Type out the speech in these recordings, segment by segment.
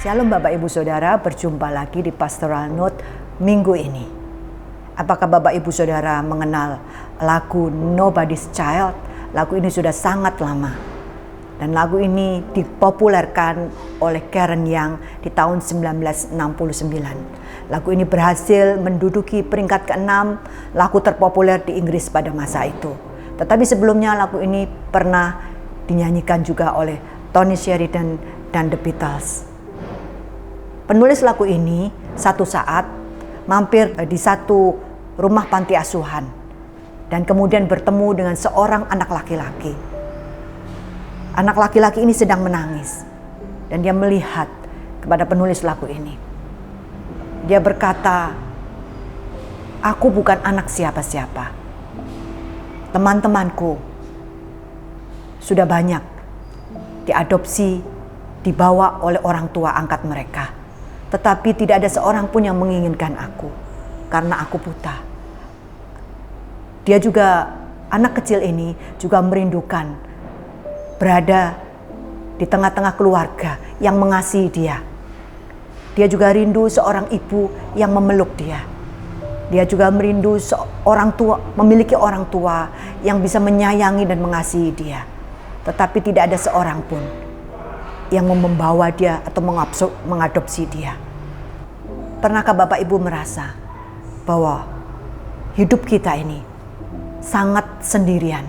Shalom Bapak Ibu Saudara, berjumpa lagi di Pastoral Note minggu ini. Apakah Bapak Ibu Saudara mengenal lagu Nobody's Child? Lagu ini sudah sangat lama. Dan lagu ini dipopulerkan oleh Karen Young di tahun 1969. Lagu ini berhasil menduduki peringkat ke-6 lagu terpopuler di Inggris pada masa itu. Tetapi sebelumnya lagu ini pernah dinyanyikan juga oleh Tony Sheridan dan The Beatles. Penulis lagu ini satu saat mampir di satu rumah panti asuhan dan kemudian bertemu dengan seorang anak laki-laki. Anak laki-laki ini sedang menangis dan dia melihat kepada penulis lagu ini. Dia berkata, "Aku bukan anak siapa-siapa. Teman-temanku sudah banyak diadopsi, dibawa oleh orang tua angkat mereka. Tetapi tidak ada seorang pun yang menginginkan aku karena aku buta." Dia juga, anak kecil ini juga merindukan berada di tengah-tengah keluarga yang mengasihi dia. Dia juga rindu seorang ibu yang memeluk dia. Dia juga merindu seorang tua, memiliki orang tua yang bisa menyayangi dan mengasihi dia. Tetapi tidak ada seorang pun yang membawa dia atau mengadopsi dia. Pernahkah Bapak Ibu merasa bahwa hidup kita ini sangat sendirian?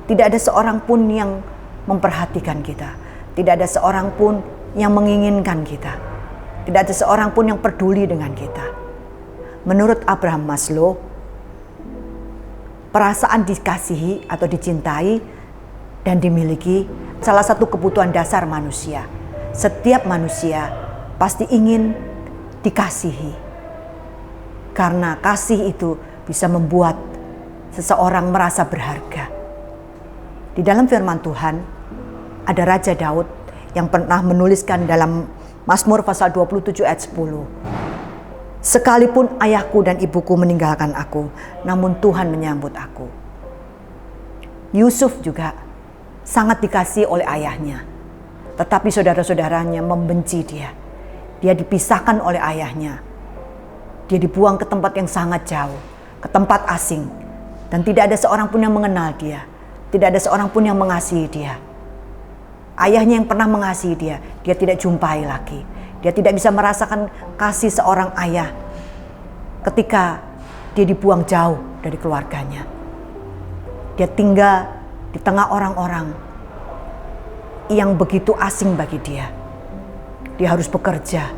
Tidak ada seorang pun yang memperhatikan kita. Tidak ada seorang pun yang menginginkan kita. Tidak ada seorang pun yang peduli dengan kita. Menurut Abraham Maslow, perasaan dikasihi atau dicintai dan dimiliki salah satu kebutuhan dasar manusia. Setiap manusia pasti ingin dikasihi. Karena kasih itu bisa membuat seseorang merasa berharga. Di dalam firman Tuhan ada Raja Daud yang pernah menuliskan dalam Mazmur pasal 27 ayat 10. "Sekalipun ayahku dan ibuku meninggalkan aku, namun Tuhan menyambut aku." Yusuf juga sangat dikasihi oleh ayahnya. Tetapi saudara-saudaranya membenci dia. Dia dipisahkan oleh ayahnya. Dia dibuang ke tempat yang sangat jauh, ke tempat asing. Dan tidak ada seorang pun yang mengenal dia. Tidak ada seorang pun yang mengasihi dia. Ayahnya yang pernah mengasihi dia, dia tidak jumpai lagi. Dia tidak bisa merasakan kasih seorang ayah ketika dia dibuang jauh dari keluarganya. Dia tinggal di tengah orang-orang yang begitu asing bagi dia. Dia harus bekerja.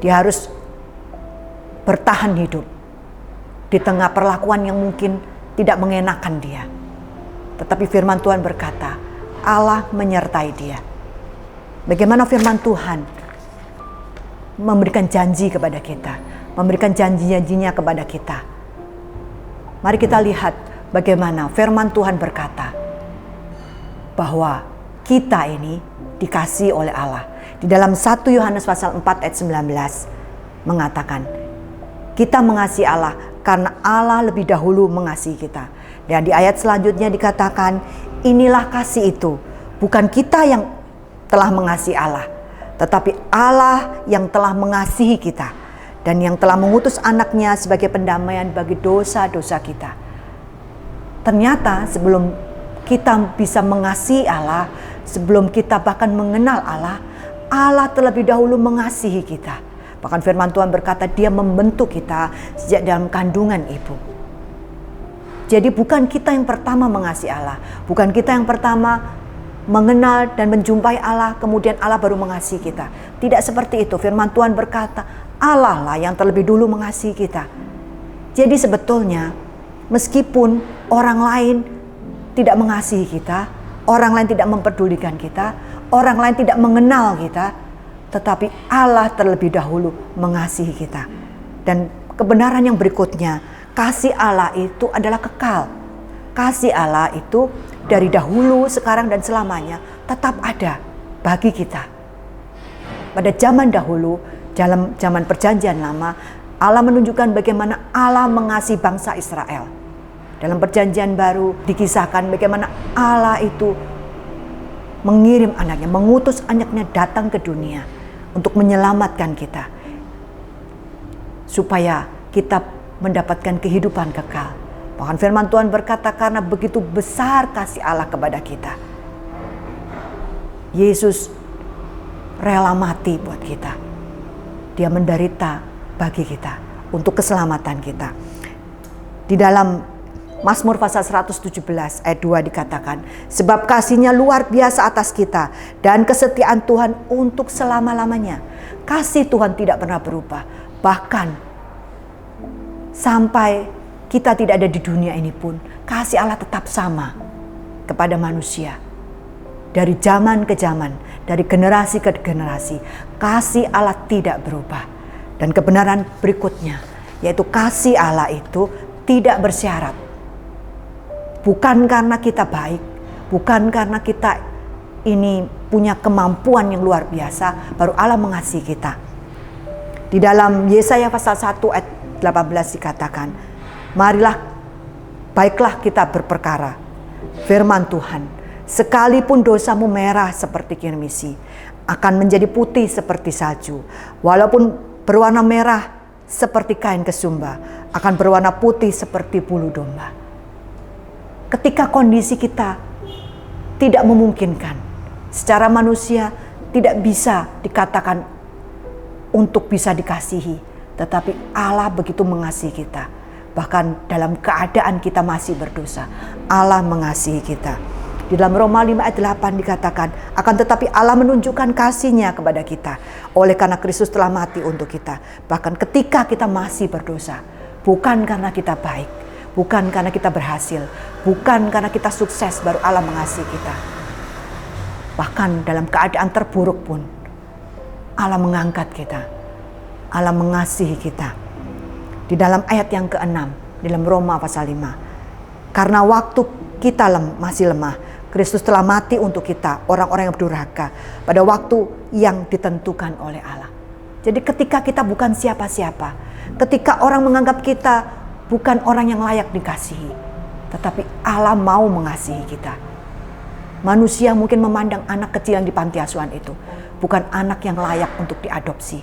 Dia harus bertahan hidup di tengah perlakuan yang mungkin tidak mengenakan dia. Tetapi firman Tuhan berkata, Allah menyertai dia. Bagaimana firman Tuhan memberikan janji kepada kita, memberikan janji-janjinya kepada kita. Mari kita lihat bagaimana firman Tuhan berkata bahwa kita ini dikasihi oleh Allah. Di dalam 1 Yohanes pasal 4 ayat 19 mengatakan, kita mengasihi Allah karena Allah lebih dahulu mengasihi kita. Dan di ayat selanjutnya dikatakan, inilah kasih itu, bukan kita yang telah mengasihi Allah, tetapi Allah yang telah mengasihi kita dan yang telah mengutus anaknya sebagai pendamaian bagi dosa-dosa kita. Ternyata sebelum kita bisa mengasihi Allah, sebelum kita bahkan mengenal Allah, Allah terlebih dahulu mengasihi kita. Bahkan firman Tuhan berkata dia membentuk kita sejak dalam kandungan ibu. Jadi bukan kita yang pertama mengasihi Allah, bukan kita yang pertama mengenal dan menjumpai Allah, kemudian Allah baru mengasihi kita. Tidak seperti itu. Firman Tuhan berkata, Allah lah yang terlebih dulu mengasihi kita. Jadi sebetulnya meskipun orang lain tidak mengasihi kita, orang lain tidak mempedulikan kita, orang lain tidak mengenal kita, tetapi Allah terlebih dahulu mengasihi kita. Dan kebenaran yang berikutnya, kasih Allah itu adalah kekal. Kasih Allah itu dari dahulu, sekarang, dan selamanya tetap ada bagi kita. Pada zaman dahulu, dalam zaman perjanjian lama, Allah menunjukkan bagaimana Allah mengasihi bangsa Israel. Dalam perjanjian baru dikisahkan bagaimana Allah itu mengirim anaknya, mengutus anaknya datang ke dunia untuk menyelamatkan kita, supaya kita mendapatkan kehidupan kekal. Bahkan firman Tuhan berkata, karena begitu besar kasih Allah kepada kita, Yesus rela mati buat kita. Dia menderita bagi kita untuk keselamatan kita. Di dalam Mazmur pasal 117 ayat 2 dikatakan, sebab kasih-Nya luar biasa atas kita dan kesetiaan Tuhan untuk selama-lamanya. Kasih Tuhan tidak pernah berubah. Bahkan sampai kita tidak ada di dunia ini pun, kasih Allah tetap sama kepada manusia. Dari zaman ke zaman, dari generasi ke generasi, kasih Allah tidak berubah. Dan kebenaran berikutnya, yaitu kasih Allah itu tidak bersyarat. Bukan karena kita baik, bukan karena kita ini punya kemampuan yang luar biasa, baru Allah mengasihi kita. Di dalam Yesaya pasal 1 ayat 18 dikatakan, marilah baiklah kita berperkara. Firman Tuhan, sekalipun dosamu merah seperti kirmisi, akan menjadi putih seperti salju. Walaupun berwarna merah seperti kain kesumba, akan berwarna putih seperti bulu domba. Ketika kondisi kita tidak memungkinkan, secara manusia tidak bisa dikatakan untuk bisa dikasihi, tetapi Allah begitu mengasihi kita. Bahkan dalam keadaan kita masih berdosa, Allah mengasihi kita. Di dalam Roma 5 ayat 8 dikatakan, akan tetapi Allah menunjukkan kasih-Nya kepada kita oleh karena Kristus telah mati untuk kita. Bahkan ketika kita masih berdosa, bukan karena kita baik, bukan karena kita berhasil, bukan karena kita sukses baru Allah mengasihi kita. Bahkan dalam keadaan terburuk pun Allah mengangkat kita. Allah mengasihi kita. Di dalam ayat yang ke-6 di dalam Roma pasal 5. Karena waktu kita masih lemah, Kristus telah mati untuk kita, orang-orang yang berdurhaka, pada waktu yang ditentukan oleh Allah. Jadi ketika kita bukan siapa-siapa, ketika orang menganggap kita bukan orang yang layak dikasihi, tetapi Allah mau mengasihi kita. Manusia mungkin memandang anak kecil yang di panti asuhan itu bukan anak yang layak untuk diadopsi.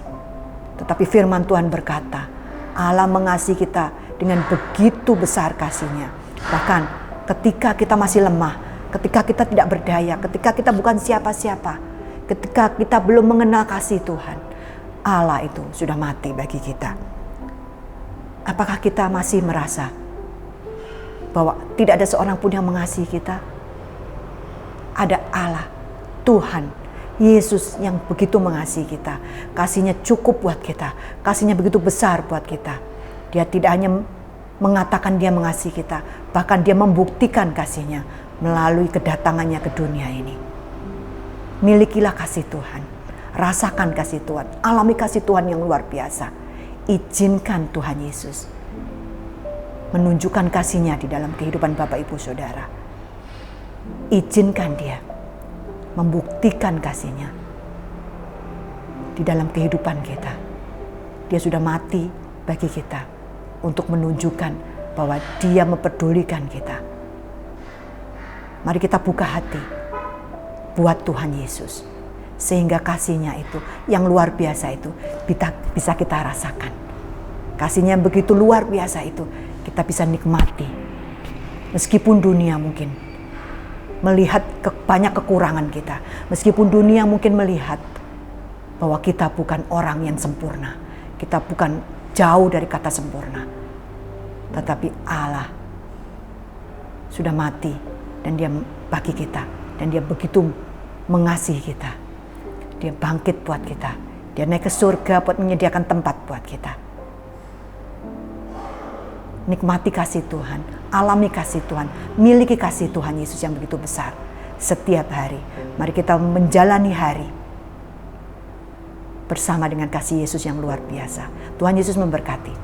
Tetapi firman Tuhan berkata, Allah mengasihi kita dengan begitu besar kasih-Nya. Bahkan ketika kita masih lemah, ketika kita tidak berdaya, ketika kita bukan siapa-siapa, ketika kita belum mengenal kasih Tuhan, Allah itu sudah mati bagi kita. Apakah kita masih merasa bahwa tidak ada seorang pun yang mengasihi kita? Ada Allah, Tuhan, Yesus yang begitu mengasihi kita. Kasih-Nya cukup buat kita. Kasih-Nya begitu besar buat kita. Dia tidak hanya mengatakan Dia mengasihi kita, bahkan Dia membuktikan kasih-Nya melalui kedatangannya ke dunia ini. Milikilah kasih Tuhan. Rasakan kasih Tuhan. Alami kasih Tuhan yang luar biasa. Izinkan Tuhan Yesus menunjukkan kasih-Nya di dalam kehidupan Bapak Ibu Saudara. Izinkan Dia membuktikan kasih-Nya di dalam kehidupan kita. Dia sudah mati bagi kita untuk menunjukkan bahwa Dia mempedulikan kita. Mari kita buka hati buat Tuhan Yesus, sehingga kasih-Nya itu yang luar biasa itu bisa kita rasakan. Kasih-Nya yang begitu luar biasa itu kita bisa nikmati. Meskipun dunia mungkin melihat banyak kekurangan kita, meskipun dunia mungkin melihat bahwa kita bukan orang yang sempurna, kita bukan jauh dari kata sempurna, tetapi Allah sudah mati dan Dia bagi kita, dan Dia begitu mengasihi kita. Dia bangkit buat kita, Dia naik ke surga buat menyediakan tempat buat kita. Nikmati kasih Tuhan, alami kasih Tuhan, miliki kasih Tuhan Yesus yang begitu besar setiap hari. Mari kita menjalani hari bersama dengan kasih Yesus yang luar biasa. Tuhan Yesus memberkati.